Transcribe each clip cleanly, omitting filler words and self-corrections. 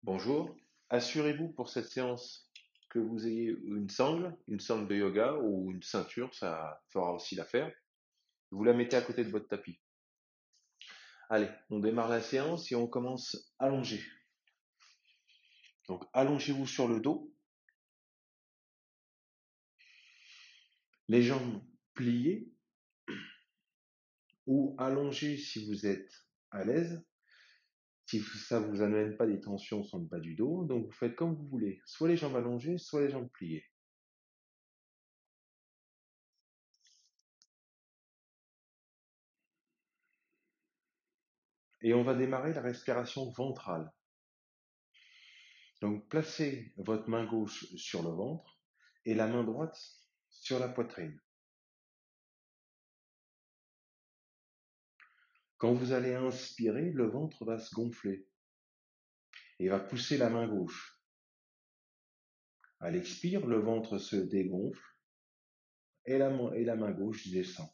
Bonjour. Assurez-vous pour cette séance que vous ayez une sangle de yoga ou une ceinture, ça fera aussi l'affaire. Vous la mettez à côté de votre tapis. Allez, on démarre la séance et on commence allongé. Donc allongez-vous sur le dos, les jambes pliées ou allongées si vous êtes à l'aise. Si ça vous amène pas des tensions sur le bas du dos, donc vous faites comme vous voulez, soit les jambes allongées, soit les jambes pliées. Et on va démarrer la respiration ventrale. Donc placez votre main gauche sur le ventre et la main droite sur la poitrine. Quand vous allez inspirer, le ventre va se gonfler et va pousser la main gauche. À l'expire, le ventre se dégonfle et la main gauche descend.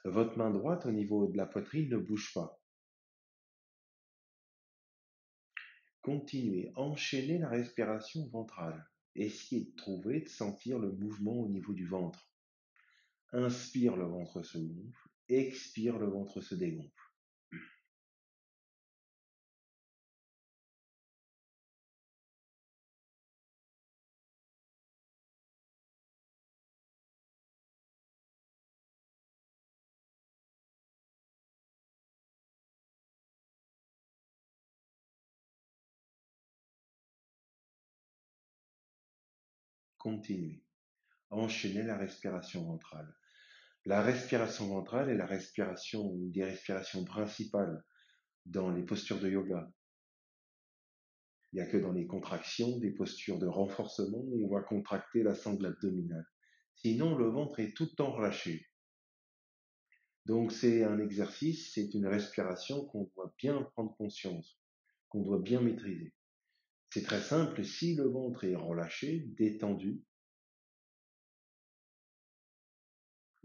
Votre main droite au niveau de la poitrine ne bouge pas. Continuez, enchaînez la respiration ventrale. Essayez de sentir le mouvement au niveau du ventre. Inspire, le ventre se gonfle. Expire, le ventre se dégonfle. Continuez. Enchaînez la respiration ventrale. La respiration ventrale est une des respirations principales dans les postures de yoga. Il n'y a que dans les contractions, des postures de renforcement où on va contracter la sangle abdominale. Sinon, le ventre est tout le temps relâché. Donc c'est un exercice, c'est une respiration qu'on doit bien prendre conscience, qu'on doit bien maîtriser. C'est très simple, si le ventre est relâché, détendu,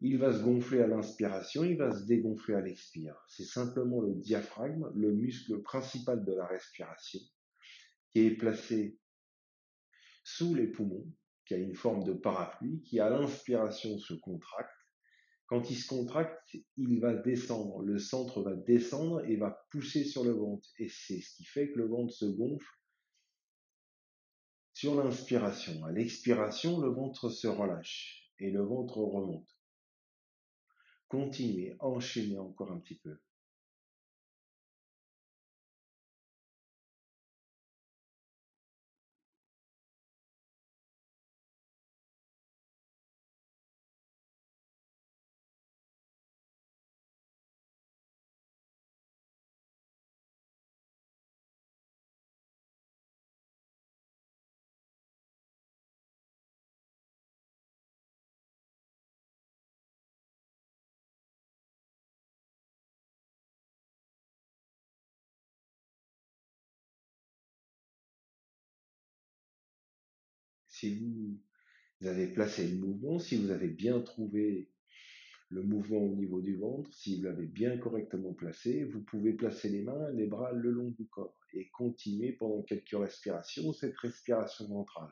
il va se gonfler à l'inspiration, il va se dégonfler à l'expire. C'est simplement le diaphragme, le muscle principal de la respiration, qui est placé sous les poumons, qui a une forme de parapluie, qui à l'inspiration se contracte. Quand il se contracte, il va descendre, le centre va descendre et va pousser sur le ventre. Et c'est ce qui fait que le ventre se gonfle sur l'inspiration. À l'expiration, le ventre se relâche et le ventre remonte. Continuez, enchaînez encore un petit peu. Si vous avez placé le mouvement, si vous avez bien trouvé le mouvement au niveau du ventre, si vous l'avez bien correctement placé, vous pouvez placer les mains, les bras le long du corps et continuer pendant quelques respirations cette respiration ventrale.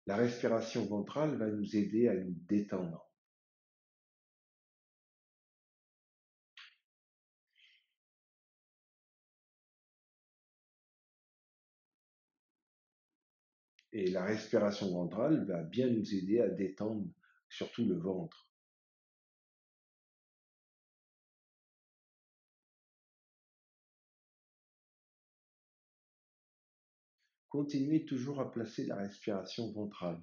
La respiration ventrale va nous aider à nous détendre. Et la respiration ventrale va bien nous aider à détendre surtout le ventre. Continuez toujours à placer la respiration ventrale.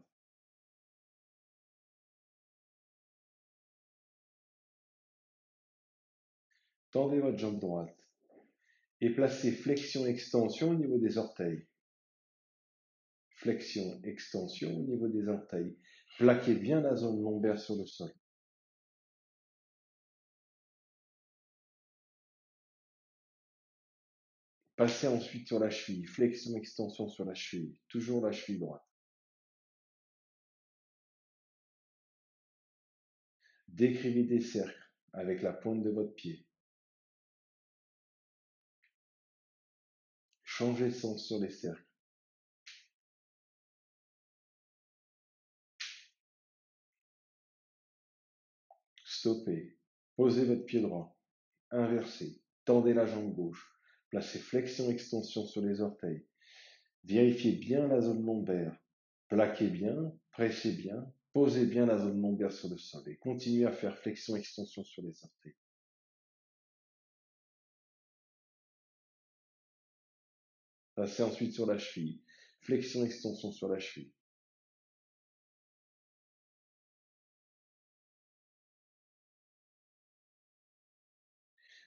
Tendez votre jambe droite et placez flexion-extension au niveau des orteils. Flexion-extension au niveau des orteils. Plaquez bien la zone lombaire sur le sol. Passez ensuite sur la cheville, flexion-extension sur la cheville, toujours la cheville droite. Décrivez des cercles avec la pointe de votre pied. Changez de sens sur les cercles. Stoppez. Posez votre pied droit. Inversez. Tendez la jambe gauche. Placez flexion-extension sur les orteils. Vérifiez bien la zone lombaire. Plaquez bien, pressez bien, posez bien la zone lombaire sur le sol et continuez à faire flexion-extension sur les orteils. Passez ensuite sur la cheville. Flexion-extension sur la cheville.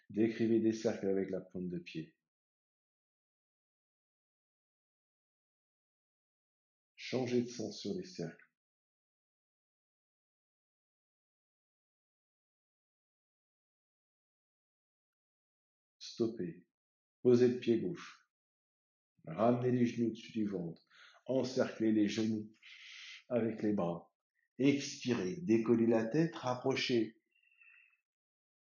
Décrivez des cercles avec la pointe de pied. Changez de sens sur les cercles. Stoppez. Posez le pied gauche. Ramenez les genoux au-dessus du ventre. Encerclez les genoux avec les bras. Expirez. Décollez la tête. Rapprochez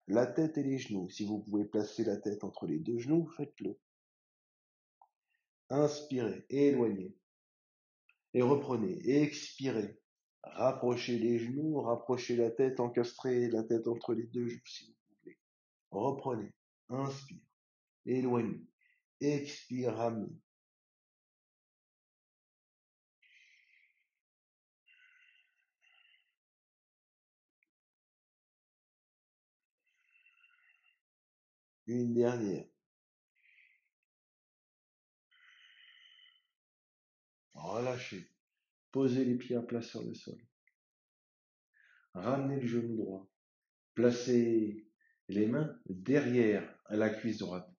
la tête et les genoux. Si vous pouvez placer la tête entre les deux genoux, faites-le. Inspirez. Éloignez. Et reprenez. Expirez. Rapprochez les genoux. Rapprochez la tête. Encastrez la tête entre les deux genoux si vous voulez. Reprenez. Inspire. Éloignez. Expire. Ramenez. Une dernière. Relâchez. Posez les pieds à plat sur le sol. Ramenez le genou droit. Placez les mains derrière la cuisse droite.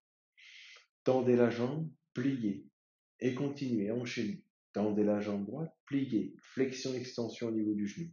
Tendez la jambe, pliez et continuez, enchaînez. Tendez la jambe droite, pliez, flexion-extension au niveau du genou.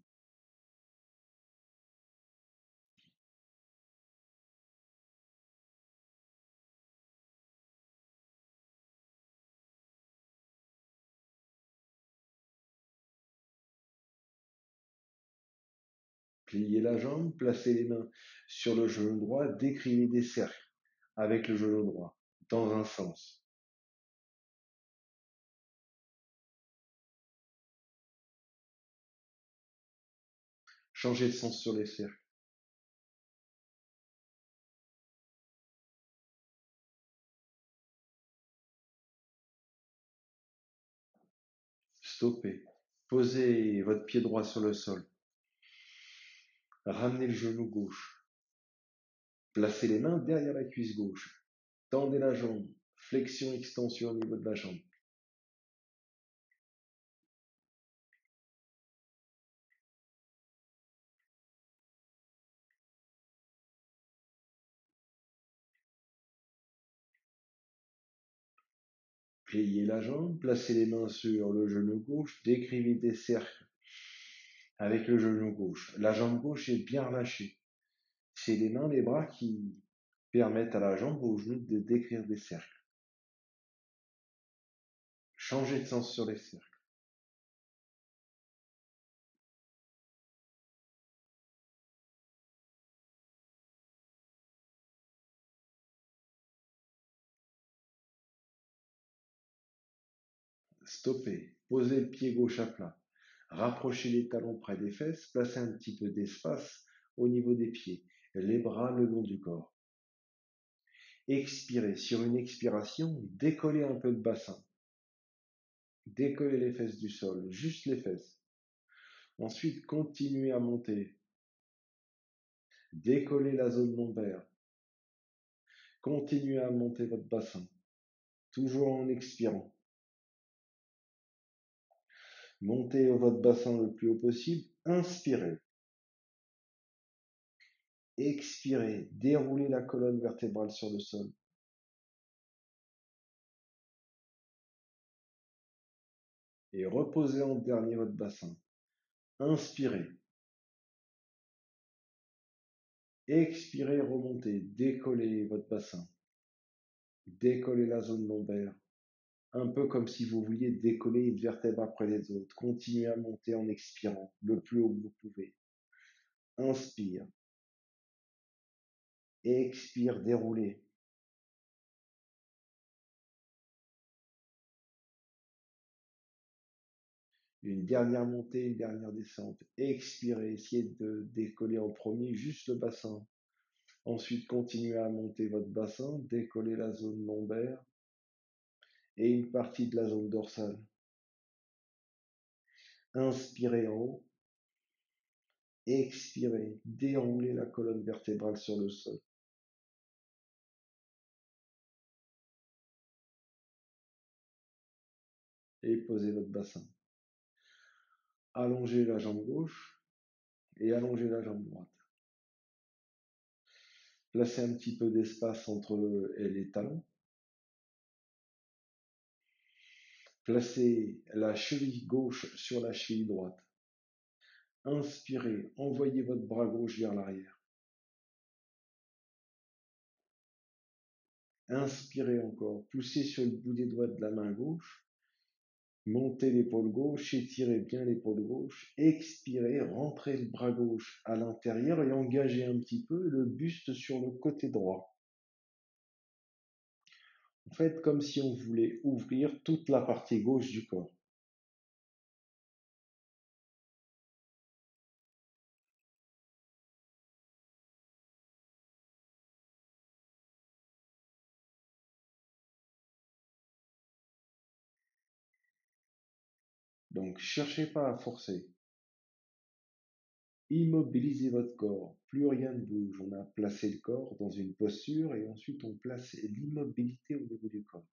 Pliez la jambe, placez les mains sur le genou droit, décrivez des cercles avec le genou droit dans un sens. Changez de sens sur les cercles. Stoppez. Posez votre pied droit sur le sol. Ramenez le genou gauche. Placez les mains derrière la cuisse gauche. Tendez la jambe. Flexion-extension au niveau de la jambe. Pliez la jambe, placez les mains sur le genou gauche, décrivez des cercles avec le genou gauche. La jambe gauche est bien relâchée. C'est les mains, les bras qui permettent à la jambe ou au genou de décrire des cercles. Changez de sens sur les cercles. Stoppez. Posez le pied gauche à plat. Rapprochez les talons près des fesses, placez un petit peu d'espace au niveau des pieds, les bras le long du corps. Expirez. Sur une expiration, décollez un peu le bassin. Décollez les fesses du sol, juste les fesses. Ensuite, continuez à monter. Décollez la zone lombaire. Continuez à monter votre bassin, toujours en expirant. Montez votre bassin le plus haut possible. Inspirez. Expirez. Déroulez la colonne vertébrale sur le sol. Et reposez en dernier votre bassin. Inspirez. Expirez, remontez. Décollez votre bassin. Décollez la zone lombaire. Un peu comme si vous vouliez décoller une vertèbre après les autres. Continuez à monter en expirant le plus haut que vous pouvez. Inspire. Expire, déroulez. Une dernière montée, une dernière descente. Expirez, essayez de décoller en premier juste le bassin. Ensuite, continuez à monter votre bassin, décoller la zone lombaire et une partie de la zone dorsale. Inspirez en haut. Expirez, déroulez la colonne vertébrale sur le sol. Et posez votre bassin. Allongez la jambe gauche et allongez la jambe droite. Placez un petit peu d'espace entre les talons. Placez la cheville gauche sur la cheville droite. Inspirez, envoyez votre bras gauche vers l'arrière. Inspirez encore, poussez sur le bout des doigts de la main gauche. Montez l'épaule gauche, étirez bien l'épaule gauche. Expirez, rentrez le bras gauche à l'intérieur et engagez un petit peu le buste sur le côté droit. Faites comme si on voulait ouvrir toute la partie gauche du corps. Donc, cherchez pas à forcer. Immobilisez votre corps. Plus rien ne bouge. On a placé le corps dans une posture et ensuite on place l'immobilité au niveau du corps.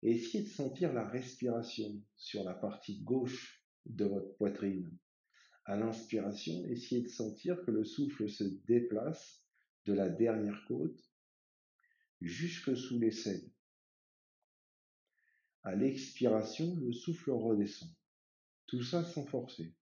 Et essayez de sentir la respiration sur la partie gauche de votre poitrine. À l'inspiration, essayez de sentir que le souffle se déplace de la dernière côte jusque sous l'aisselle. À l'expiration, le souffle redescend. Tout ça sans forcer.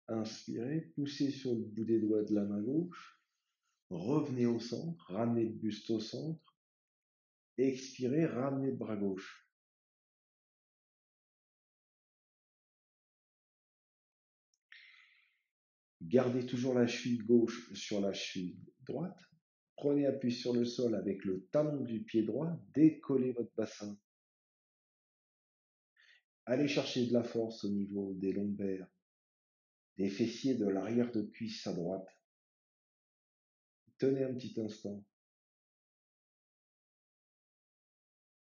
Inspirez, poussez sur le bout des doigts de la main gauche. Revenez au centre, ramenez le buste au centre. Expirez, ramenez le bras gauche. Gardez toujours la cheville gauche sur la cheville droite. Prenez appui sur le sol avec le talon du pied droit. Décollez votre bassin. Allez chercher de la force au niveau des lombaires, des fessiers, de l'arrière de cuisse à droite. Tenez un petit instant.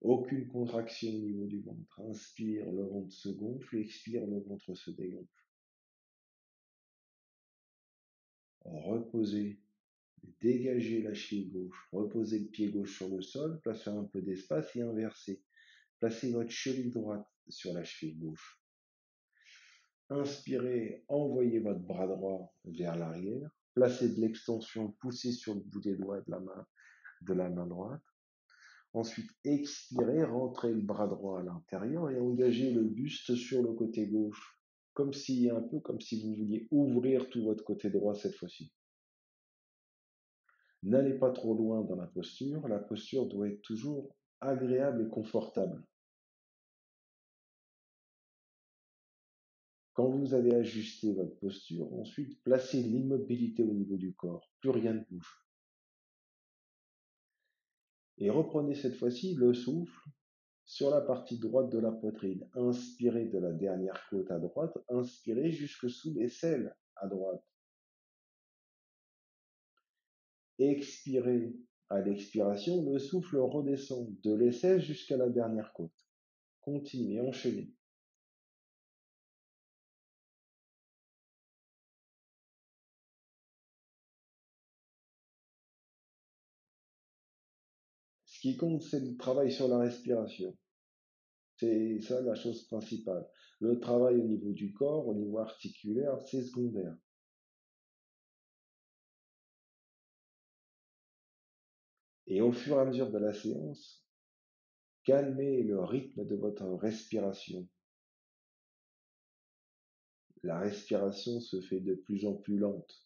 Aucune contraction au niveau du ventre. Inspire, le ventre se gonfle. Expire, le ventre se dégonfle. Reposez. Dégagez la cheville gauche. Reposez le pied gauche sur le sol. Placez un peu d'espace et inversez. Placez votre cheville droite sur la cheville gauche. Inspirez, envoyez votre bras droit vers l'arrière. Placez de l'extension, poussez sur le bout des doigts de la main droite. Ensuite, expirez, rentrez le bras droit à l'intérieur et engagez le buste sur le côté gauche. Un peu comme si vous vouliez ouvrir tout votre côté droit cette fois-ci. N'allez pas trop loin dans la posture. La posture doit être toujours agréable et confortable. Quand vous avez ajusté votre posture, ensuite placez l'immobilité au niveau du corps. Plus rien ne bouge. Et reprenez cette fois-ci le souffle Sur la partie droite de la poitrine, inspirez de la dernière côte à droite, inspirez jusque sous l'aisselle à droite. Expirez. À l'expiration, le souffle redescend de l'aisselle jusqu'à la dernière côte. Continuez, enchaînez. Ce qui compte, c'est le travail sur la respiration. C'est ça la chose principale. Le travail au niveau du corps, au niveau articulaire, c'est secondaire. Et au fur et à mesure de la séance, calmez le rythme de votre respiration. La respiration se fait de plus en plus lente.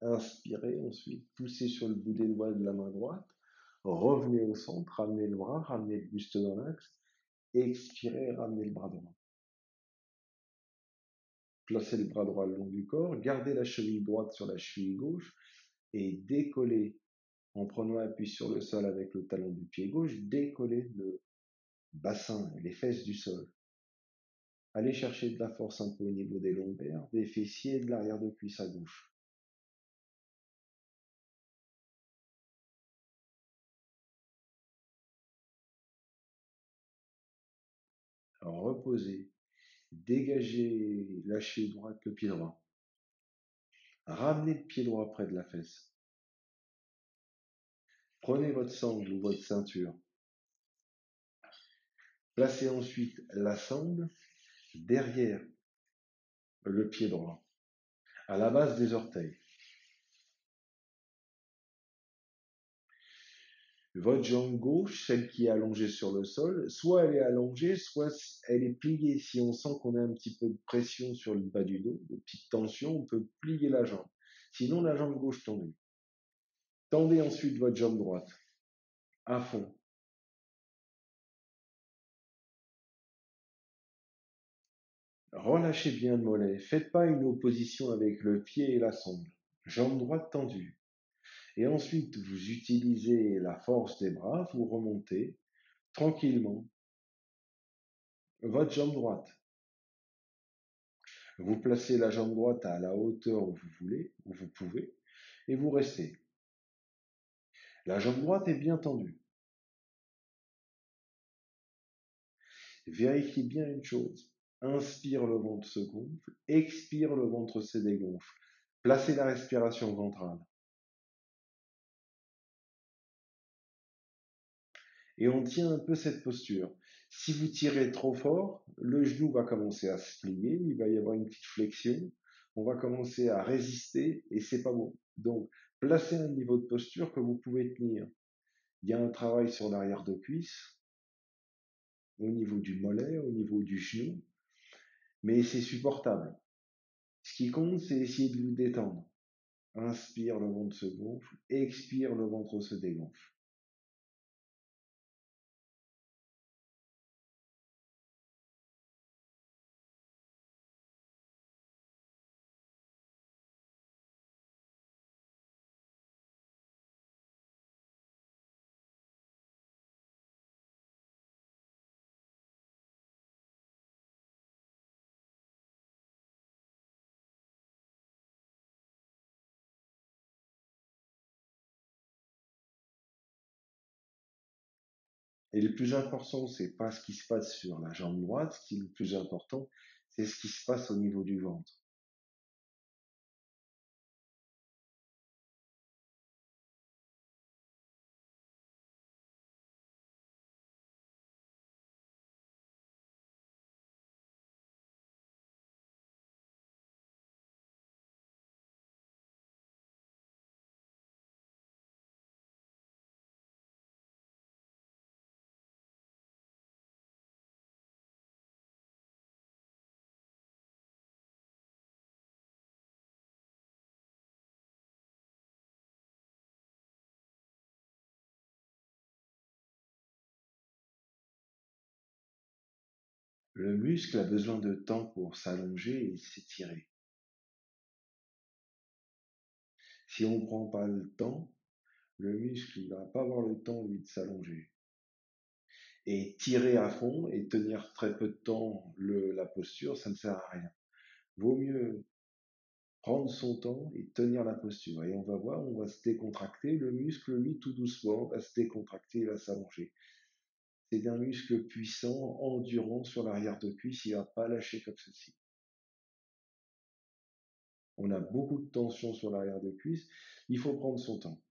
Inspirez, ensuite poussez sur le bout des doigts de la main droite. Revenez au centre, ramenez le bras, ramenez le buste dans l'axe. Expirez, ramenez le bras droit. Placez le bras droit le long du corps, gardez la cheville droite sur la cheville gauche et décollez en prenant appui sur le sol avec le talon du pied gauche, décollez le bassin et les fesses du sol. Allez chercher de la force un peu au niveau des lombaires, des fessiers et de l'arrière de cuisse à gauche. Alors, reposez, dégagez, lâchez droite le pied droit. Ramenez le pied droit près de la fesse. Prenez votre sangle ou votre ceinture. Placez ensuite la sangle derrière le pied droit, à la base des orteils. Votre jambe gauche, celle qui est allongée sur le sol, soit elle est allongée, soit elle est pliée. Si on sent qu'on a un petit peu de pression sur le bas du dos, de petite tension, on peut plier la jambe. Sinon, la jambe gauche tendue. Tendez ensuite votre jambe droite à fond. Relâchez bien le mollet. Faites pas une opposition avec le pied et la sangle. Jambe droite tendue. Et ensuite, vous utilisez la force des bras, vous remontez tranquillement votre jambe droite. Vous placez la jambe droite à la hauteur où vous voulez, où vous pouvez, et vous restez. La jambe droite est bien tendue. Vérifiez bien une chose. Inspire, le ventre se gonfle. Expire, le ventre se dégonfle. Placez la respiration ventrale. Et on tient un peu cette posture. Si vous tirez trop fort, le genou va commencer à se plier, il va y avoir une petite flexion, on va commencer à résister et c'est pas bon. Donc, placez un niveau de posture que vous pouvez tenir. Il y a un travail sur l'arrière de cuisse, au niveau du mollet, au niveau du genou, mais c'est supportable. Ce qui compte, c'est essayer de vous détendre. Inspire, le ventre se gonfle, expire, le ventre se dégonfle. Et le plus important, c'est pas ce qui se passe sur la jambe droite, ce qui est le plus important, c'est ce qui se passe au niveau du ventre. Le muscle a besoin de temps pour s'allonger et s'étirer. Si on ne prend pas le temps, le muscle il va pas avoir le temps, lui, de s'allonger. Et tirer à fond et tenir très peu de temps la posture, ça ne sert à rien. Vaut mieux prendre son temps et tenir la posture. Et on va voir, on va se décontracter. Le muscle, lui, tout doucement, va se décontracter, il va s'allonger. C'est un muscle puissant, endurant sur l'arrière de cuisse, il ne va pas lâcher comme ceci. On a beaucoup de tension sur l'arrière de cuisse, il faut prendre son temps.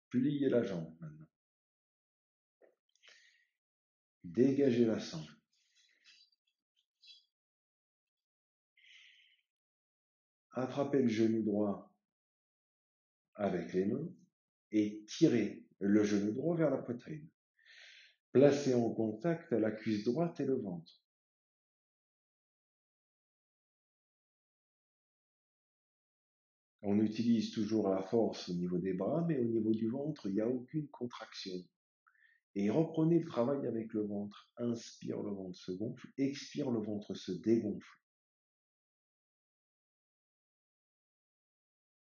Pliez la jambe maintenant. Dégagez la sangle. Attrapez le genou droit avec les mains et tirez le genou droit vers la poitrine. Placez en contact la cuisse droite et le ventre. On utilise toujours la force au niveau des bras, mais au niveau du ventre, il n'y a aucune contraction. Et reprenez le travail avec le ventre. Inspire, le ventre se gonfle. Expire, le ventre se dégonfle.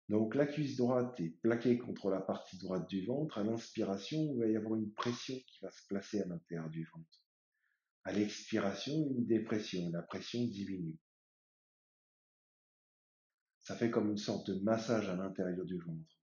Donc la cuisse droite est plaquée contre la partie droite du ventre. À l'inspiration, il va y avoir une pression qui va se placer à l'intérieur du ventre. À l'expiration, une dépression. La pression diminue. Ça fait comme une sorte de massage à l'intérieur du ventre.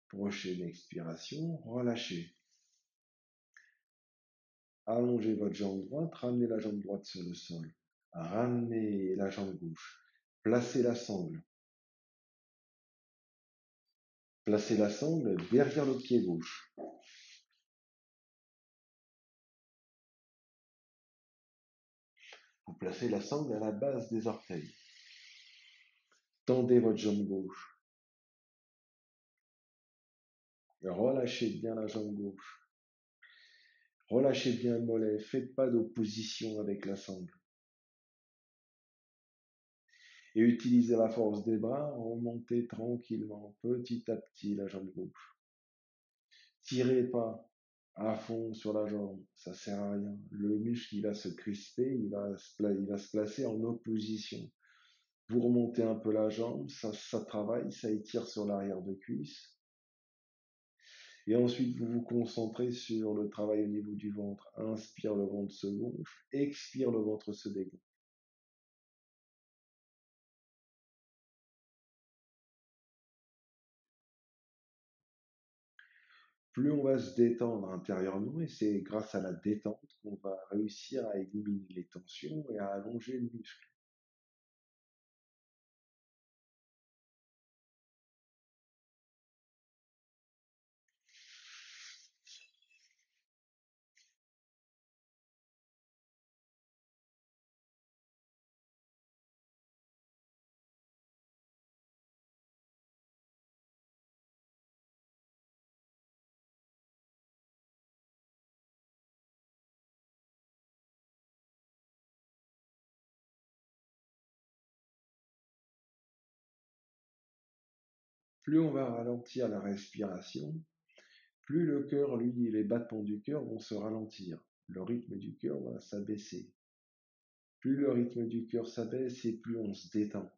Prochaine expiration, relâchez. Allongez votre jambe droite, ramenez la jambe droite sur le sol. Ramenez la jambe gauche. Placez la sangle. Placez la sangle derrière le pied gauche. Vous placez la sangle à la base des orteils. Tendez votre jambe gauche. Relâchez bien la jambe gauche. Relâchez bien le mollet. Faites pas d'opposition avec la sangle. Et utilisez la force des bras. Remontez tranquillement, petit à petit, la jambe gauche. Tirez pas à fond sur la jambe, ça sert à rien. Le muscle, il va se crisper, il va se placer en opposition. Vous remontez un peu la jambe, ça travaille, ça étire sur l'arrière de cuisse. Et ensuite, vous vous concentrez sur le travail au niveau du ventre. Inspire, le ventre se gonfle. Expire, le ventre se dégonfle. Plus on va se détendre intérieurement, et c'est grâce à la détente qu'on va réussir à éliminer les tensions et à allonger le muscle. Plus on va ralentir la respiration, plus le cœur, lui, les battements du cœur vont se ralentir. Le rythme du cœur va s'abaisser. Plus le rythme du cœur s'abaisse et plus on se détend.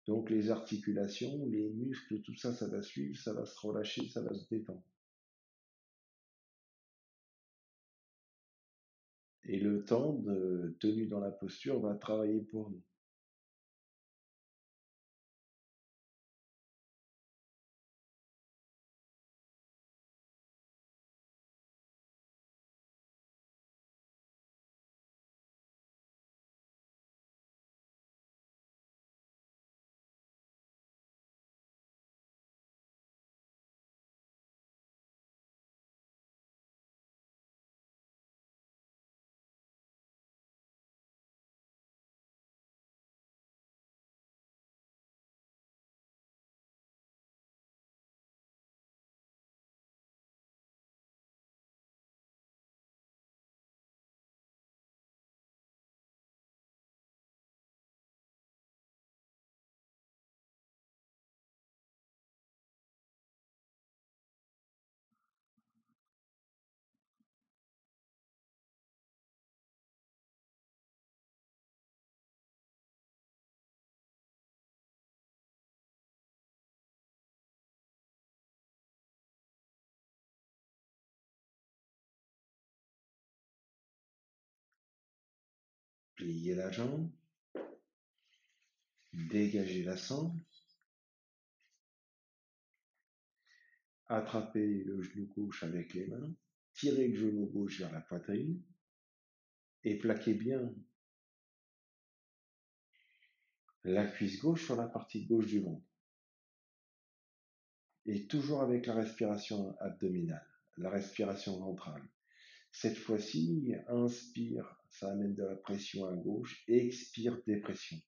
Donc les articulations, les muscles, tout ça, ça va suivre, ça va se relâcher, ça va se détendre. Et le temps de tenue dans la posture va travailler pour nous. Pliez la jambe, dégagez la sangle, attrapez le genou gauche avec les mains, tirez le genou gauche vers la poitrine et plaquez bien la cuisse gauche sur la partie gauche du ventre. Et toujours avec la respiration abdominale, la respiration ventrale. Cette fois-ci, inspire, ça amène de la pression à gauche, expire, dépression.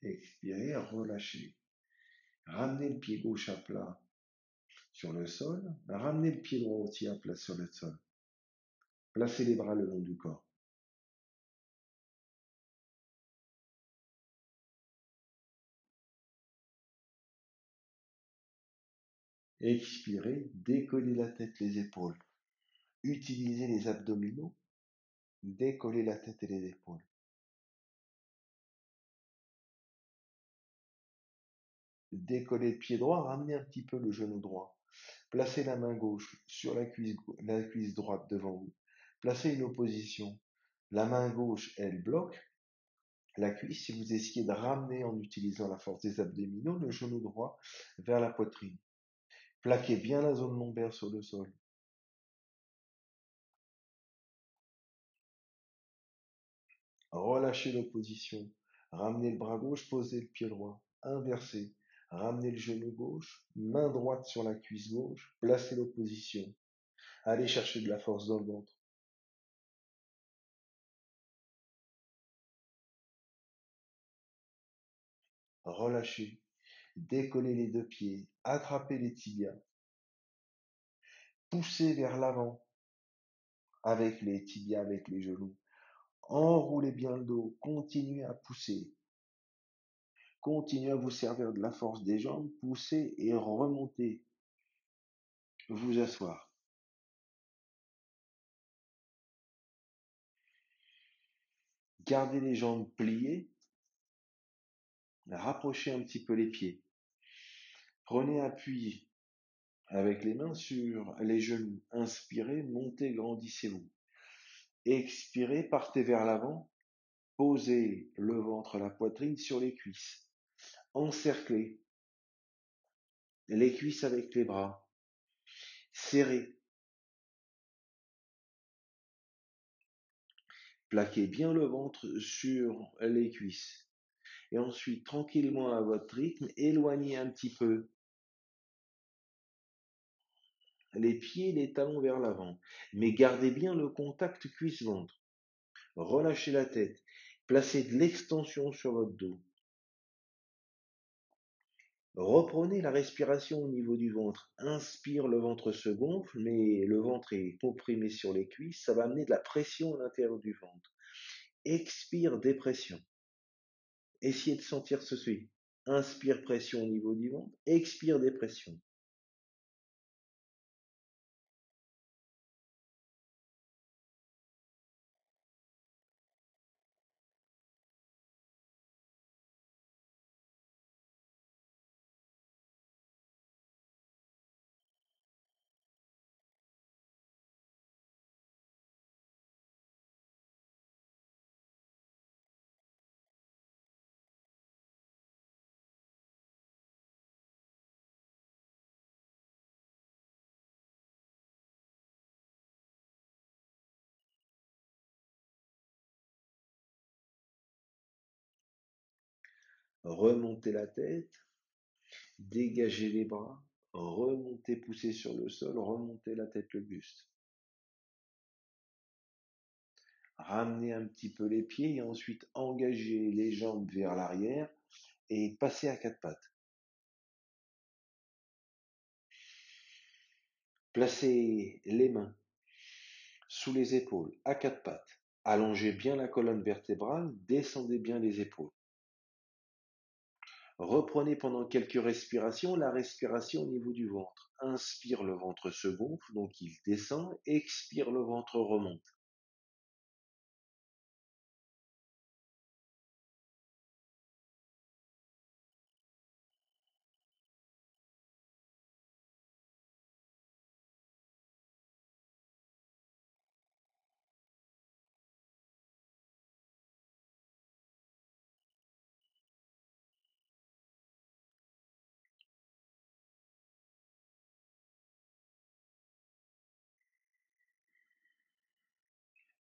Expirez, relâchez. Ramenez le pied gauche à plat sur le sol. Ramenez le pied droit aussi à plat sur le sol. Placez les bras le long du corps. Expirez, décollez la tête, les épaules. Utilisez les abdominaux. Décollez la tête et les épaules. Décollez le pied droit, ramenez un petit peu le genou droit. Placez la main gauche sur la cuisse droite devant vous. Placez une opposition. La main gauche, elle bloque la cuisse si vous essayez de ramener en utilisant la force des abdominaux le genou droit vers la poitrine. Plaquez bien la zone lombaire sur le sol. Relâchez l'opposition. Ramenez le bras gauche, posez le pied droit. Inversez. Ramenez le genou gauche, main droite sur la cuisse gauche, placez l'opposition. Allez chercher de la force dans le ventre. Relâchez. Décollez les deux pieds. Attrapez les tibias. Poussez vers l'avant avec les tibias, avec les genoux. Enroulez bien le dos. Continuez à pousser. Continuez à vous servir de la force des jambes. Poussez et remontez. Vous asseoir. Gardez les jambes pliées. Rapprochez un petit peu les pieds. Prenez appui avec les mains sur les genoux. Inspirez, montez, grandissez-vous. Expirez, partez vers l'avant. Posez le ventre, la poitrine sur les cuisses. Encerclez les cuisses avec les bras. Serrez. Plaquez bien le ventre sur les cuisses. Et ensuite, tranquillement à votre rythme, éloignez un petit peu les pieds et les talons vers l'avant. Mais gardez bien le contact cuisse-ventre. Relâchez la tête. Placez de l'extension sur votre dos. Reprenez la respiration au niveau du ventre. Inspire, le ventre se gonfle, mais le ventre est comprimé sur les cuisses. Ça va amener de la pression à l'intérieur du ventre. Expire, dépression. Essayez de sentir ceci. Inspire, pression au niveau du ventre. Expire, dépression. remontez la tête, dégagez les bras, remontez, poussez sur le sol, remontez la tête, le buste. Ramenez un petit peu les pieds et ensuite engagez les jambes vers l'arrière et passez à quatre pattes. Placez les mains sous les épaules à quatre pattes. Allongez bien la colonne vertébrale, descendez bien les épaules. Reprenez pendant quelques respirations la respiration au niveau du ventre. Inspire, le ventre se gonfle, donc il descend. Expire, le ventre remonte.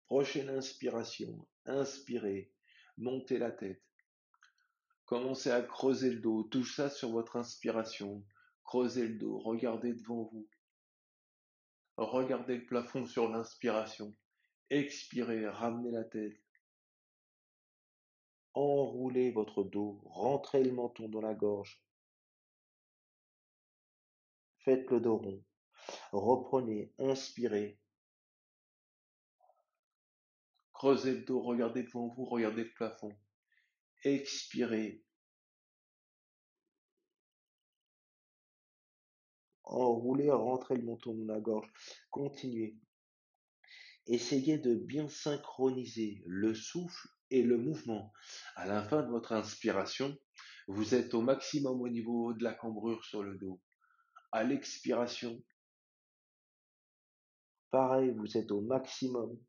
Prochaine inspiration. Inspirez, montez la tête. Commencez à creuser le dos. Tout ça sur votre inspiration. Creusez le dos, regardez devant vous. Regardez le plafond sur l'inspiration. Expirez, ramenez la tête. Enroulez votre dos, rentrez le menton dans la gorge. Faites le dos rond. Reprenez, inspirez. Creusez le dos, regardez devant vous, regardez le plafond. Expirez. Enroulez, rentrez le menton dans la gorge. Continuez. Essayez de bien synchroniser le souffle et le mouvement. À la fin de votre inspiration, vous êtes au maximum au niveau de la cambrure sur le dos. À l'expiration, pareil, vous êtes au maximum.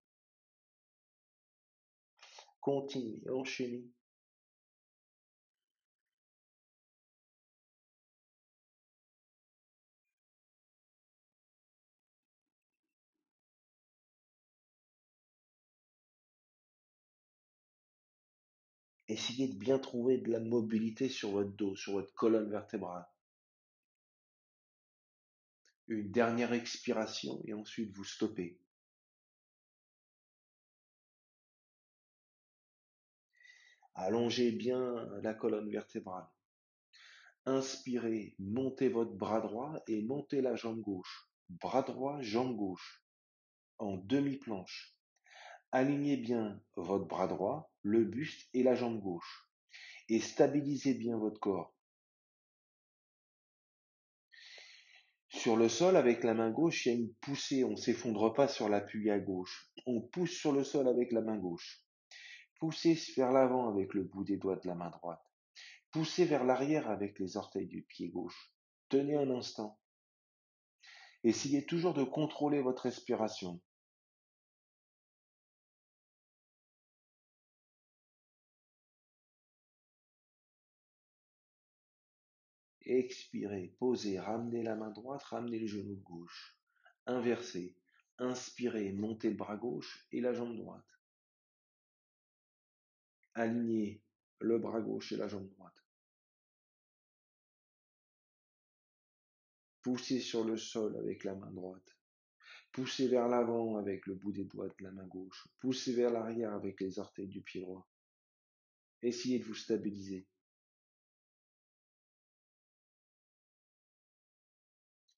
Continuez, enchaînez. Essayez de bien trouver de la mobilité sur votre dos, sur votre colonne vertébrale. Une dernière expiration et ensuite vous stoppez. Allongez bien la colonne vertébrale. Inspirez, montez votre bras droit et montez la jambe gauche. Bras droit, jambe gauche, en demi-planche. Alignez bien votre bras droit, le buste et la jambe gauche. Et stabilisez bien votre corps. Sur le sol, avec la main gauche, il y a une poussée. On ne s'effondre pas sur l'appui à gauche. On pousse sur le sol avec la main gauche. Poussez vers l'avant avec le bout des doigts de la main droite. Poussez vers l'arrière avec les orteils du pied gauche. Tenez un instant. Essayez toujours de contrôler votre respiration. Expirez, posez, ramenez la main droite, ramenez le genou gauche. Inversez. Inspirez, montez le bras gauche et la jambe droite. Alignez le bras gauche et la jambe droite. Poussez sur le sol avec la main droite. Poussez vers l'avant avec le bout des doigts de la main gauche. Poussez vers l'arrière avec les orteils du pied droit. Essayez de vous stabiliser.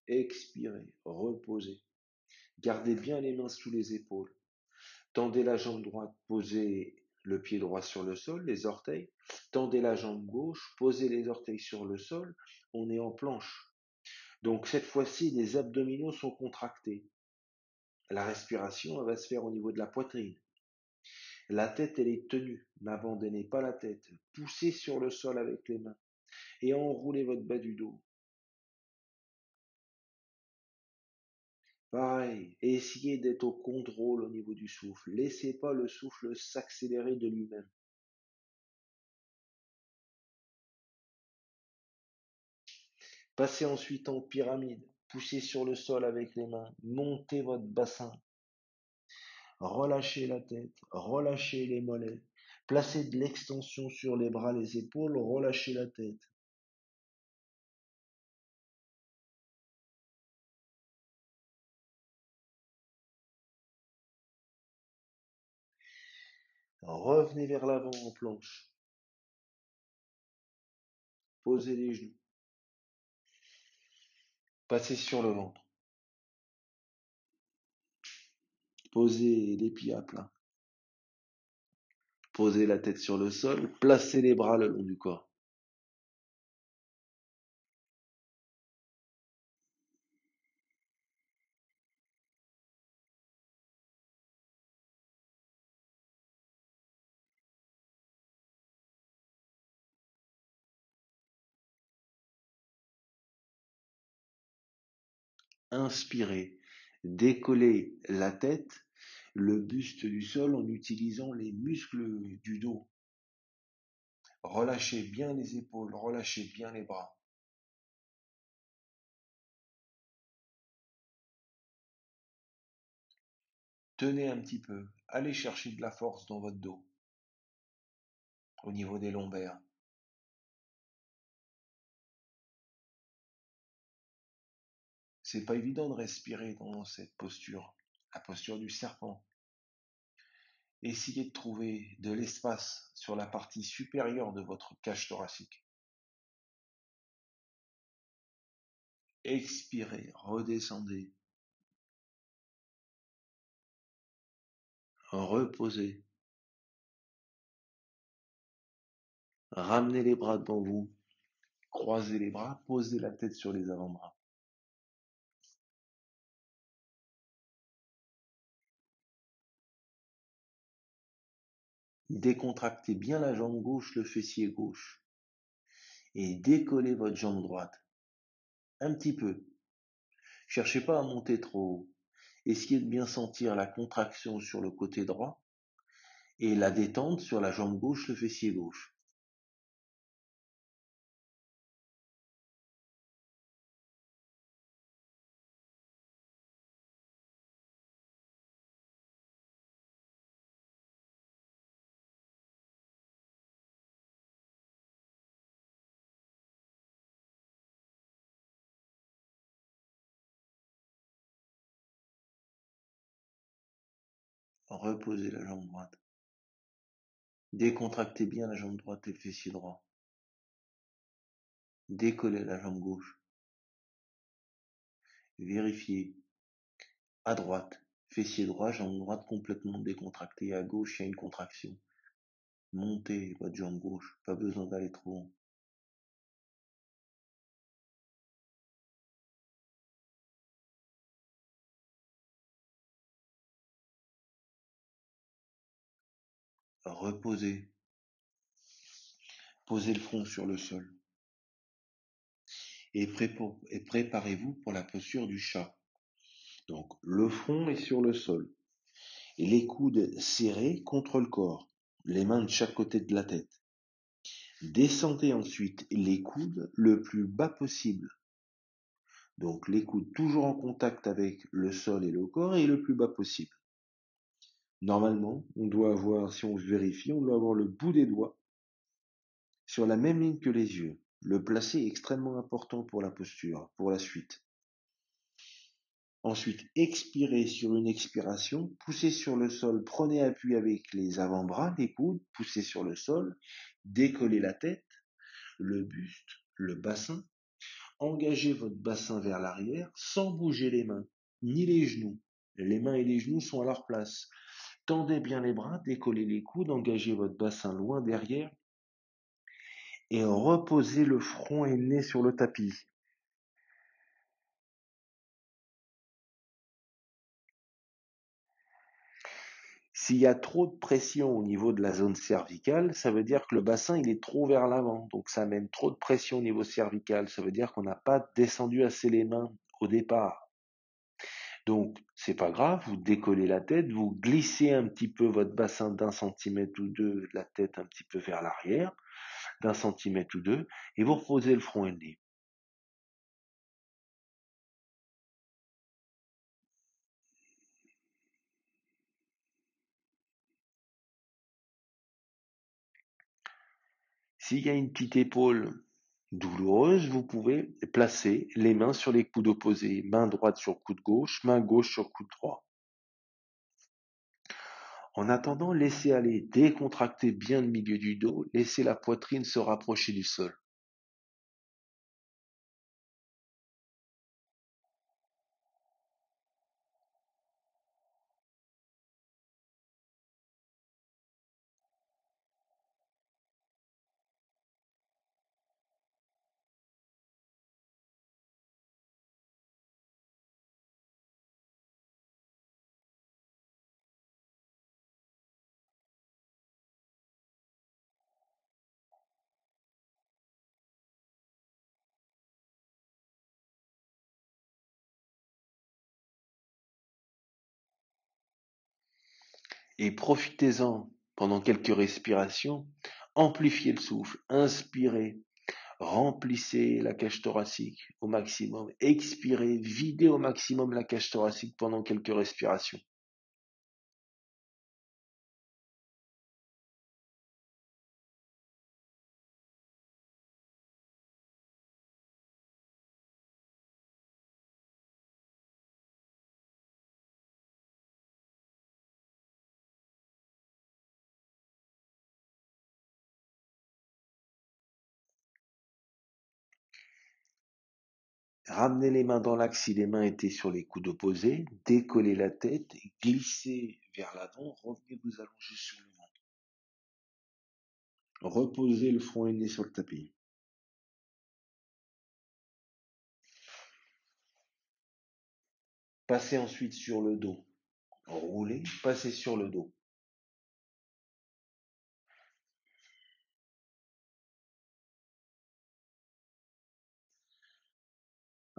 Expirez, reposez. Gardez bien les mains sous les épaules. Tendez la jambe droite, posez le pied droit sur le sol, les orteils. Tendez la jambe gauche, posez les orteils sur le sol. On est en planche. Donc cette fois-ci, les abdominaux sont contractés. La respiration, elle va se faire au niveau de la poitrine. La tête, elle est tenue. N'abandonnez pas la tête. Poussez sur le sol avec les mains et enroulez votre bas du dos. Pareil, essayez d'être au contrôle au niveau du souffle. Laissez pas le souffle s'accélérer de lui-même. Passez ensuite en pyramide. Poussez sur le sol avec les mains. Montez votre bassin. Relâchez la tête. Relâchez les mollets. Placez de l'extension sur les bras, les épaules, relâchez la tête. Revenez vers l'avant en planche. Posez les genoux. Passez sur le ventre. Posez les pieds à plat. Posez la tête sur le sol. Placez les bras le long du corps. Inspirez. Décollez la tête, le buste du sol en utilisant les muscles du dos. Relâchez bien les épaules, relâchez bien les bras. Tenez un petit peu, allez chercher de la force dans votre dos, au niveau des lombaires. C'est pas évident de respirer dans cette posture, la posture du serpent. Essayez de trouver de l'espace sur la partie supérieure de votre cage thoracique. Expirez, redescendez, reposez. Ramenez les bras devant vous, croisez les bras, posez la tête sur les avant-bras. Décontractez bien la jambe gauche, le fessier gauche. Et décollez votre jambe droite. Un petit peu. Cherchez pas à monter trop haut. Essayez de bien sentir la contraction sur le côté droit et la détente sur la jambe gauche, le fessier gauche. Reposez la jambe droite. Décontractez bien la jambe droite et le fessier droit. Décollez la jambe gauche. Vérifiez. À droite, fessier droit, jambe droite complètement décontractée. À gauche, il y a une contraction. Montez votre jambe gauche. Pas besoin d'aller trop haut. Reposez. Posez le front sur le sol. Et préparez-vous pour la posture du chat. Donc, le front est sur le sol. Et les coudes serrés contre le corps. Les mains de chaque côté de la tête. Descendez ensuite les coudes le plus bas possible. Donc les coudes toujours en contact avec le sol et le corps et le plus bas possible. Normalement, on doit avoir, si on vérifie, on doit avoir le bout des doigts sur la même ligne que les yeux. Le placer est extrêmement important pour la posture, pour la suite. Ensuite, expirez sur une expiration, poussez sur le sol, prenez appui avec les avant-bras, les coudes, poussez sur le sol, décollez la tête, le buste, le bassin, engagez votre bassin vers l'arrière sans bouger les mains, ni les genoux. Les mains et les genoux sont à leur place. Tendez bien les bras, décollez les coudes, engagez votre bassin loin derrière et reposez le front et le nez sur le tapis. S'il y a trop de pression au niveau de la zone cervicale, ça veut dire que le bassin il est trop vers l'avant, donc ça amène trop de pression au niveau cervical, ça veut dire qu'on n'a pas descendu assez les mains au départ. Donc c'est pas grave, vous décollez la tête, vous glissez un petit peu votre bassin d'1 centimètre ou deux, la tête un petit peu vers l'arrière, d'1 centimètre ou deux, et vous reposez le front et le nez. S'il y a une petite épaule douloureuse, vous pouvez placer les mains sur les coudes opposés, main droite sur le coude gauche, main gauche sur le coude droit. En attendant, laissez aller, décontractez bien le milieu du dos, laissez la poitrine se rapprocher du sol. Et profitez-en pendant quelques respirations, amplifiez le souffle, inspirez, remplissez la cage thoracique au maximum, expirez, videz au maximum la cage thoracique pendant quelques respirations. Ramenez les mains dans l'axe si les mains étaient sur les coudes opposés, décollez la tête, glissez vers l'avant, revenez vous allonger sur le ventre. Reposez le front et le nez sur le tapis. Passez ensuite sur le dos. Roulez, passez sur le dos.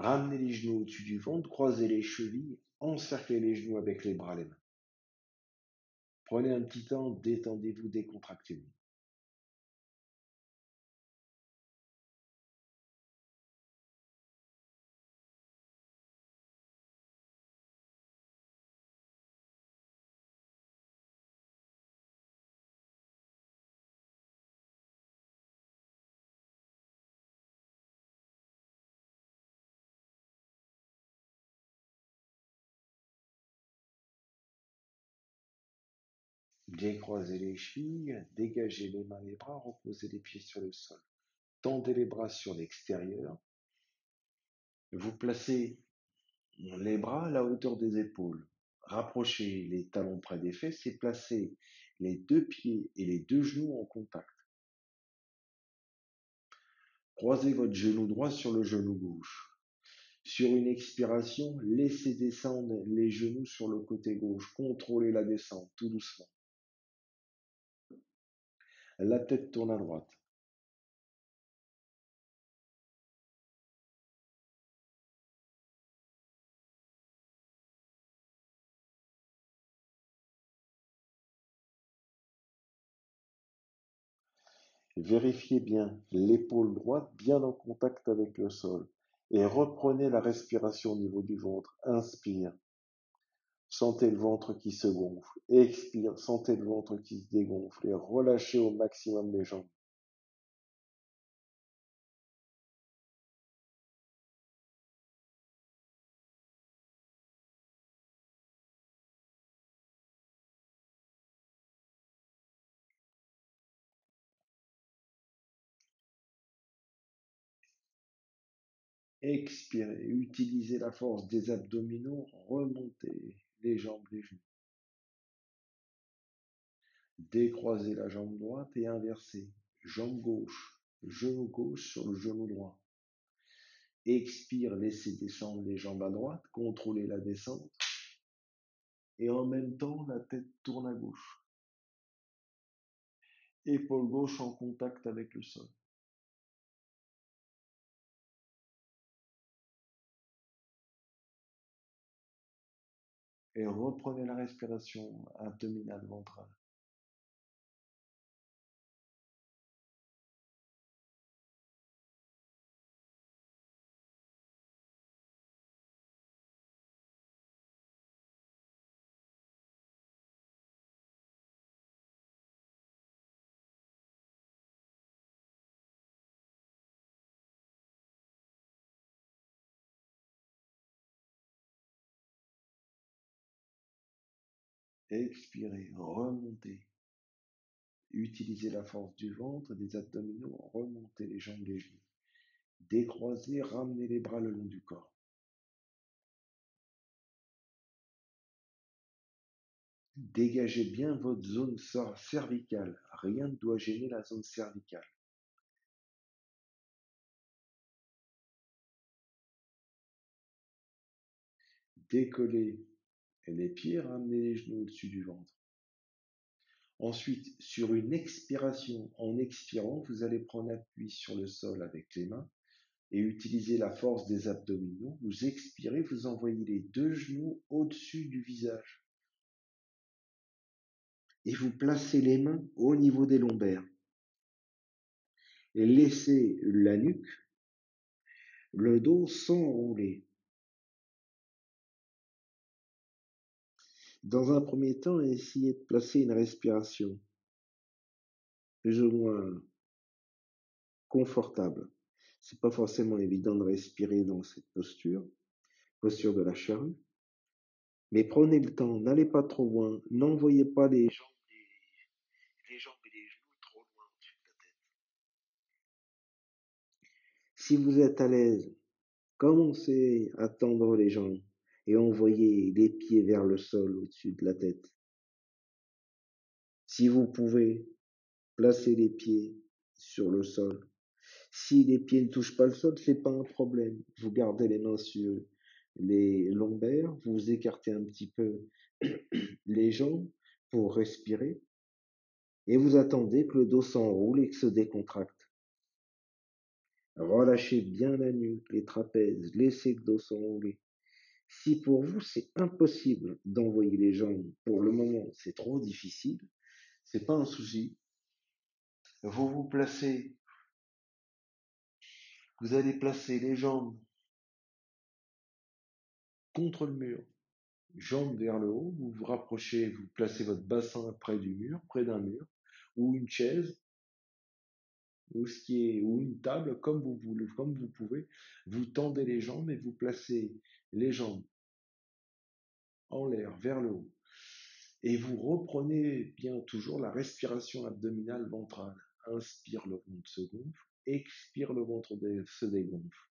Ramenez les genoux au-dessus du ventre, croisez les chevilles, encerclez les genoux avec les bras, les mains. Prenez un petit temps, détendez-vous, décontractez-vous. Décroisez les chevilles, dégagez les mains et les bras, reposez les pieds sur le sol. Tendez les bras sur l'extérieur. Vous placez les bras à la hauteur des épaules. Rapprochez les talons près des fesses et placez les deux pieds et les deux genoux en contact. Croisez votre genou droit sur le genou gauche. Sur une expiration, laissez descendre les genoux sur le côté gauche. Contrôlez la descente tout doucement. La tête tourne à droite. Vérifiez bien l'épaule droite bien en contact avec le sol et reprenez la respiration au niveau du ventre. Inspire. Sentez le ventre qui se gonfle. Expire. Sentez le ventre qui se dégonfle et relâchez au maximum les jambes. Expirez. Utilisez la force des abdominaux. Remontez les jambes, les genoux. Décroisez la jambe droite et inversez. Jambe gauche, genou gauche sur le genou droit. Expire, laissez descendre les jambes à droite, contrôlez la descente. Et en même temps, la tête tourne à gauche. Épaule gauche en contact avec le sol. Et reprenez la respiration abdominale ventrale. expirez, remontez. Utilisez la force du ventre, des abdominaux, remontez les jambes, les genoux. Décroisez, ramenez les bras le long du corps. Dégagez bien votre zone cervicale. Rien ne doit gêner la zone cervicale. Décollez les pieds, ramenez les genoux au-dessus du ventre. Ensuite, sur une expiration, en expirant, vous allez prendre appui sur le sol avec les mains et utiliser la force des abdominaux. Vous expirez, vous envoyez les deux genoux au-dessus du visage. Et vous placez les mains au niveau des lombaires. Et laissez la nuque, le dos s'enrouler. Dans un premier temps, essayez de placer une respiration plus ou moins confortable. C'est pas forcément évident de respirer dans cette posture de la charrue, mais prenez le temps, n'allez pas trop loin, n'envoyez pas les jambes et les genoux trop loin au-dessus de la tête. Si vous êtes à l'aise, commencez à tendre les jambes et envoyez les pieds vers le sol au-dessus de la tête. Si vous pouvez, placez les pieds sur le sol. Si les pieds ne touchent pas le sol, c'est pas un problème. Vous gardez les mains sur les lombaires, vous écartez un petit peu les jambes pour respirer et vous attendez que le dos s'enroule et que se décontracte. Relâchez bien la nuque, les trapèzes, laissez le dos s'enrouler. Si pour vous c'est impossible d'envoyer les jambes, pour le moment c'est trop difficile, c'est pas un souci. Vous allez placer les jambes contre le mur, jambes vers le haut, vous vous rapprochez, vous placez votre bassin près du mur, près d'un mur, ou une chaise, ou une table, comme vous voulez, comme vous pouvez. Vous tendez les jambes et vous placez les jambes en l'air, vers le haut. Et vous reprenez bien toujours la respiration abdominale ventrale. Inspire, le ventre se gonfle. Expire, le ventre se dégonfle.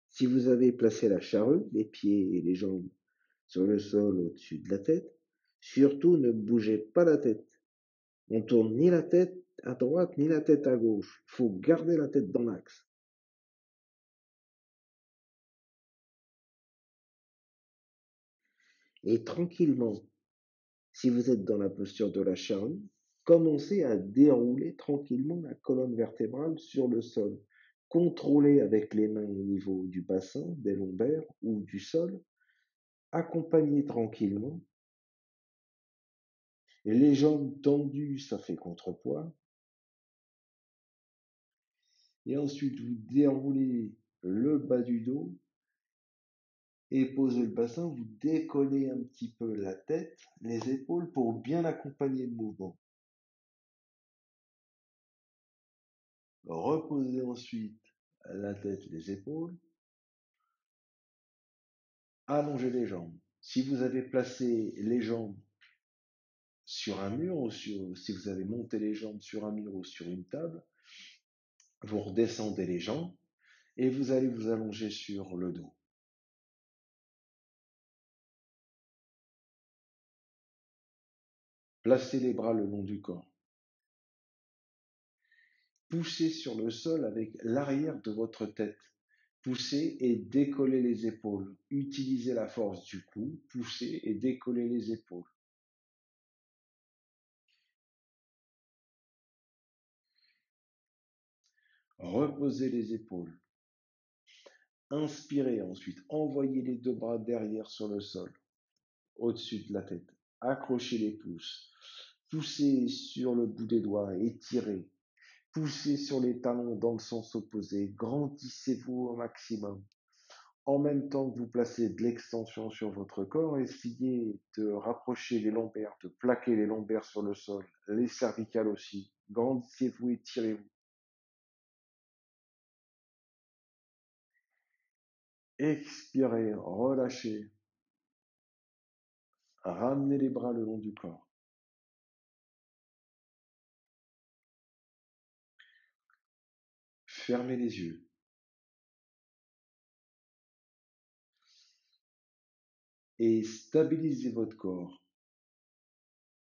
Si vous avez placé la charrue, les pieds et les jambes sur le sol au-dessus de la tête, surtout ne bougez pas la tête. On tourne ni la tête à droite ni la tête à gauche. Il faut garder la tête dans l'axe. Et tranquillement, si vous êtes dans la posture de la charrue, commencez à dérouler tranquillement la colonne vertébrale sur le sol. Contrôlez avec les mains au niveau du bassin, des lombaires ou du sol. Accompagnez tranquillement. Les jambes tendues, ça fait contrepoids. Et ensuite, vous déroulez le bas du dos et posez le bassin. Vous décollez un petit peu la tête, les épaules pour bien accompagner le mouvement. Reposez ensuite la tête, les épaules. Allongez les jambes. Si vous avez placé les jambes sur un mur ou si vous avez monté les jambes sur un mur ou sur une table, vous redescendez les jambes et vous allez vous allonger sur le dos. Placez les bras le long du corps. Poussez sur le sol avec l'arrière de votre tête. Poussez et décollez les épaules. Utilisez la force du cou. Poussez et décollez les épaules. Reposez les épaules. Inspirez ensuite. Envoyez les deux bras derrière sur le sol, au-dessus de la tête. Accrochez les pouces. Poussez sur le bout des doigts, étirez. Poussez sur les talons dans le sens opposé. Grandissez-vous au maximum. En même temps que vous placez de l'extension sur votre corps, essayez de rapprocher les lombaires, de plaquer les lombaires sur le sol, les cervicales aussi. Grandissez-vous, étirez-vous. Expirez, relâchez. Ramenez les bras le long du corps. Fermez les yeux. Et stabilisez votre corps.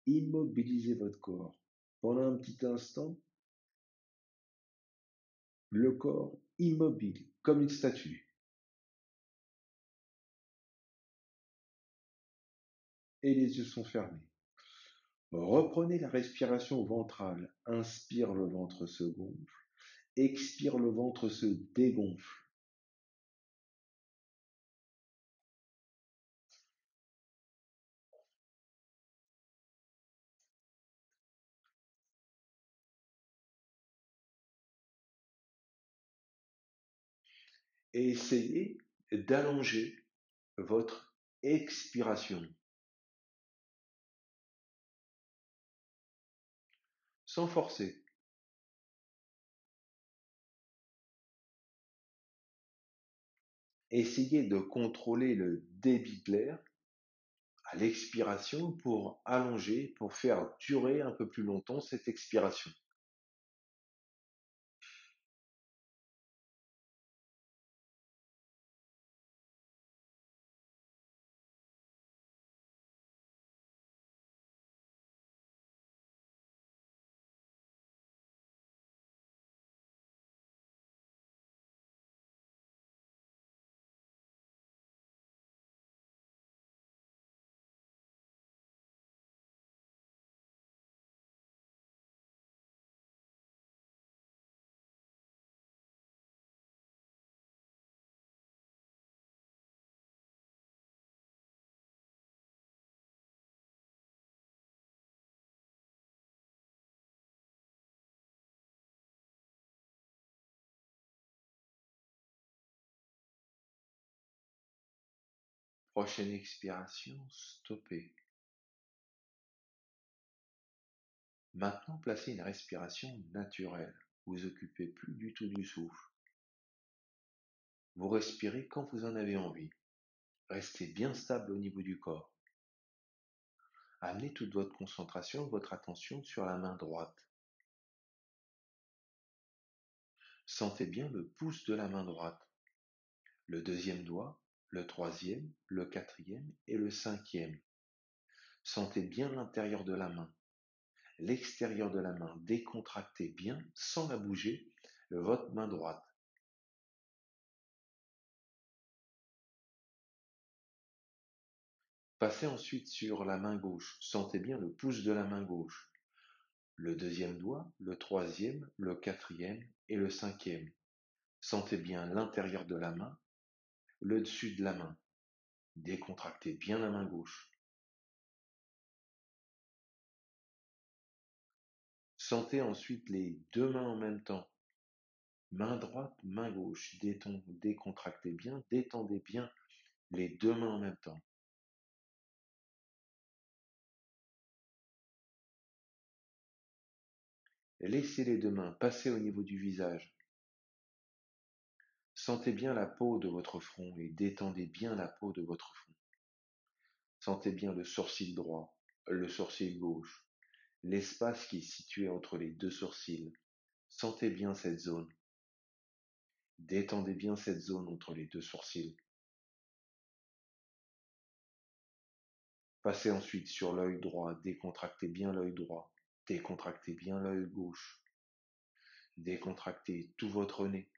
Immobilisez votre corps. Pendant un petit instant, le corps immobile, comme une statue. Et les yeux sont fermés. Reprenez la respiration ventrale. Inspire, le ventre se gonfle. Expire, le ventre se dégonfle. Et essayez d'allonger votre expiration sans forcer. Essayez de contrôler le débit de l'air à l'expiration pour allonger, pour faire durer un peu plus longtemps cette expiration. Prochaine expiration, stoppez. Maintenant, placez une respiration naturelle. Vous occupez plus du tout du souffle. Vous respirez quand vous en avez envie. Restez bien stable au niveau du corps. Amenez toute votre concentration, votre attention sur la main droite. Sentez bien le pouce de la main droite, le deuxième doigt, le troisième, le quatrième et le cinquième. Sentez bien l'intérieur de la main, l'extérieur de la main. Décontractez bien, sans la bouger, votre main droite. Passez ensuite sur la main gauche. Sentez bien le pouce de la main gauche, le deuxième doigt, le troisième, le quatrième et le cinquième. Sentez bien l'intérieur de la main, le dessus de la main. Décontractez bien la main gauche. Sentez ensuite les deux mains en même temps. Main droite, main gauche. Décontractez bien, détendez bien les deux mains en même temps. Laissez les deux mains passer au niveau du visage. Sentez bien la peau de votre front et détendez bien la peau de votre front. Sentez bien le sourcil droit, le sourcil gauche, l'espace qui est situé entre les deux sourcils. Sentez bien cette zone. Détendez bien cette zone entre les deux sourcils. Passez ensuite sur l'œil droit, décontractez bien l'œil droit, décontractez bien l'œil gauche, décontractez tout votre nez,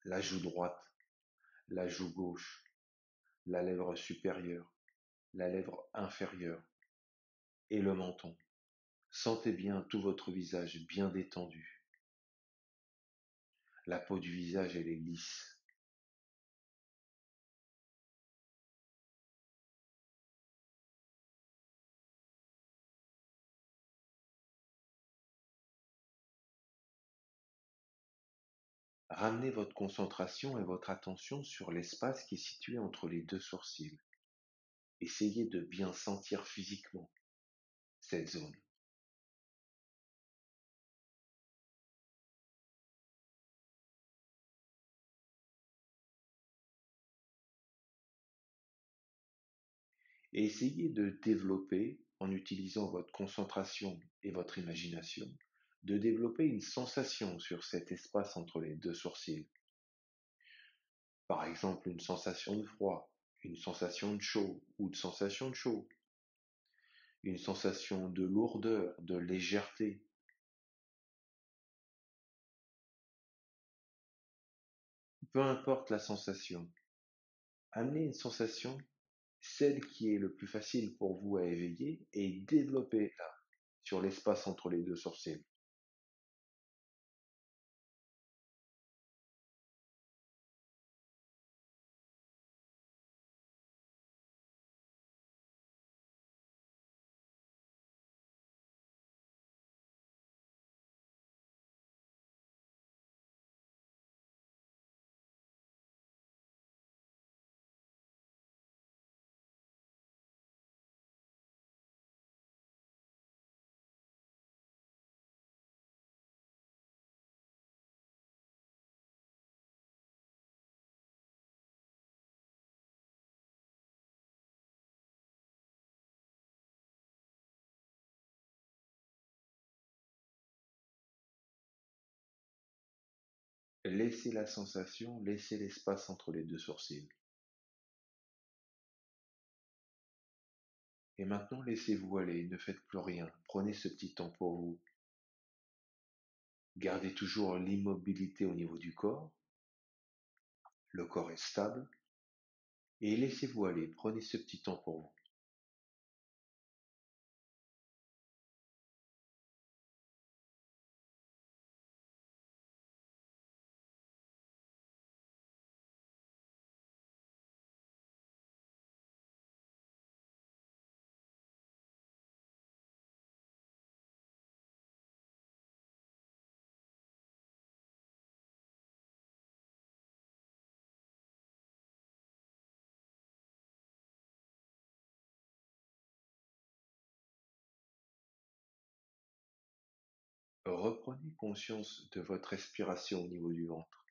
la joue droite, la joue gauche, la lèvre supérieure, la lèvre inférieure et le menton. Sentez bien tout votre visage bien détendu. La peau du visage, elle est lisse. Ramenez votre concentration et votre attention sur l'espace qui est situé entre les deux sourcils. Essayez de bien sentir physiquement cette zone. Et essayez de développer, en utilisant votre concentration et votre imagination, de développer une sensation sur cet espace entre les deux sourcils. Par exemple, une sensation de froid, une sensation de chaud ou de sensation de chaud, une sensation de lourdeur, de légèreté. Peu importe la sensation, amenez une sensation, celle qui est le plus facile pour vous à éveiller, et développez-la sur l'espace entre les deux sourcils. Laissez la sensation, laissez l'espace entre les deux sourcils. Et maintenant, laissez-vous aller, ne faites plus rien. Prenez ce petit temps pour vous. Gardez toujours l'immobilité au niveau du corps. Le corps est stable. Et laissez-vous aller. Prenez ce petit temps pour vous. Reprenez conscience de votre respiration au niveau du ventre.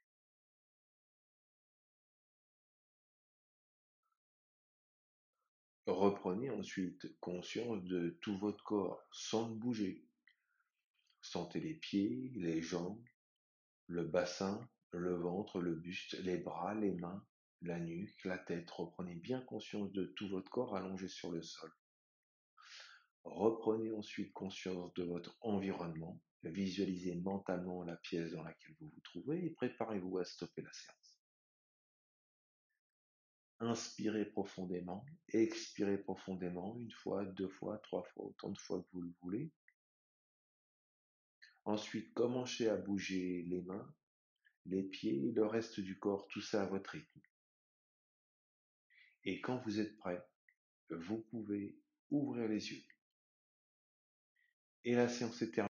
Reprenez ensuite conscience de tout votre corps sans bouger. Sentez les pieds, les jambes, le bassin, le ventre, le buste, les bras, les mains, la nuque, la tête. Reprenez bien conscience de tout votre corps allongé sur le sol. Reprenez ensuite conscience de votre environnement. Visualisez mentalement la pièce dans laquelle vous vous trouvez et préparez-vous à stopper la séance. Inspirez profondément, expirez profondément, une fois, deux fois, trois fois, autant de fois que vous le voulez. Ensuite, commencez à bouger les mains, les pieds et le reste du corps, tout ça à votre rythme. Et quand vous êtes prêt, vous pouvez ouvrir les yeux. Et la séance est terminée.